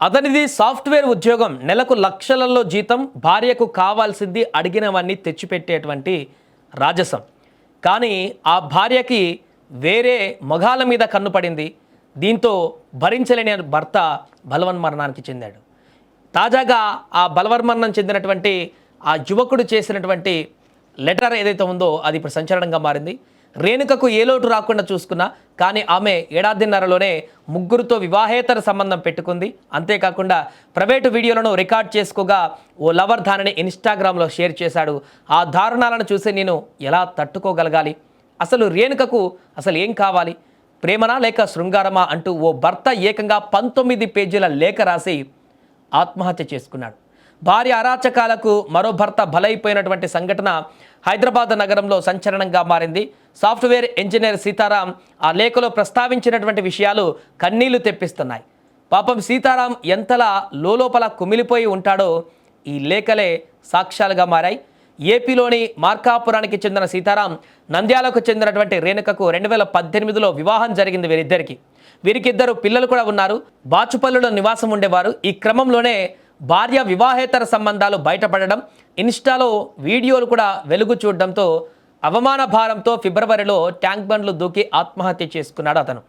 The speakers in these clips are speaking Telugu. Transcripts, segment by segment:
అతనిది సాఫ్ట్వేర్ ఉద్యోగం, నెలకు లక్షలలో జీతం, భార్యకు కావాల్సింది అడిగినవన్నీ తెచ్చిపెట్టేటువంటి రాజసం. కానీ ఆ భార్యకి వేరే మగాళ్ళ మీద కన్ను పడింది. దీంతో భరించలేని భర్త బలవన్మరణానికి చెందాడు. తాజాగా ఆ బలవన్మరణం చెందినటువంటి ఆ యువకుడు చేసినటువంటి లెటర్ ఏదైతే ఉందో అది ఇప్పుడు సంచలనంగా మారింది. రేణుకకు ఏ లోటు రాకుండా చూసుకున్నా, కానీ ఆమె ఏడాదిన్నరలోనే ముగ్గురితో వివాహేతర సంబంధం పెట్టుకుంది. అంతేకాకుండా ప్రైవేటు వీడియోలను రికార్డ్ చేసుకోగా ఓ లవర్ దానిని ఇన్స్టాగ్రామ్లో షేర్ చేశాడు. ఆ దారుణాలను చూసి నేను ఎలా తట్టుకోగలగాలి, అసలు రేణుకకు అసలు ఏం కావాలి, ప్రేమనా లేక శృంగారమా అంటూ ఓ భర్త ఏకంగా 19 పేజీల లేఖ రాసి ఆత్మహత్య చేసుకున్నాడు. భార్య అరాచకాలకు మరో భర్త బలైపోయినటువంటి సంఘటన హైదరాబాద్ నగరంలో సంచలనంగా మారింది. సాఫ్ట్వేర్ ఇంజనీర్ సీతారాం ఆ లేఖలో ప్రస్తావించినటువంటి విషయాలు కన్నీళ్లు తెప్పిస్తున్నాయి. పాపం సీతారాం ఎంతలా లోపల కుమిలిపోయి ఉంటాడో ఈ లేఖలే సాక్ష్యాలుగా మారాయి. ఏపీలోని మార్కాపురానికి చెందిన సీతారాం నంద్యాలకు చెందినటువంటి రేణుకకు 2018లో వివాహం జరిగింది. వీరికి ఇద్దరు పిల్లలు కూడా ఉన్నారు. బాచుపల్లిలో నివాసం ఉండేవారు. ఈ క్రమంలోనే భార్య వివాహేతర సంబంధాలు బయటపడడం, ఇన్స్టాలో వీడియోలు కూడా వెలుగు చూడడంతో అవమాన భారంతో ఫిబ్రవరిలో ట్యాంక్ బండ్లు దూకి ఆత్మహత్య చేసుకున్నాడు అతను.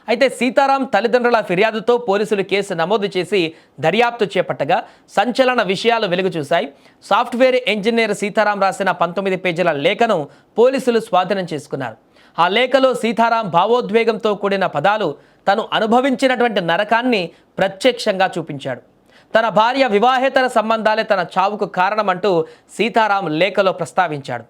అయితే సీతారాం తల్లిదండ్రుల ఫిర్యాదుతో పోలీసులు కేసు నమోదు చేసి దర్యాప్తు చేపట్టగా సంచలన విషయాలు వెలుగు చూశాయి. సాఫ్ట్వేర్ ఇంజనీర్ సీతారాం రాసిన 19 పేజీల లేఖను పోలీసులు స్వాధీనం చేసుకున్నారు. ఆ లేఖలో సీతారాం భావోద్వేగంతో కూడిన పదాలు, తను అనుభవించినటువంటి నరకాన్ని ప్రత్యక్షంగా చూపించాడు. తన భార్య వివాహేతర సంబంధాలే తన చావుకు కారణమంటూ సీతారాం లేఖలో ప్రస్తావించాడు.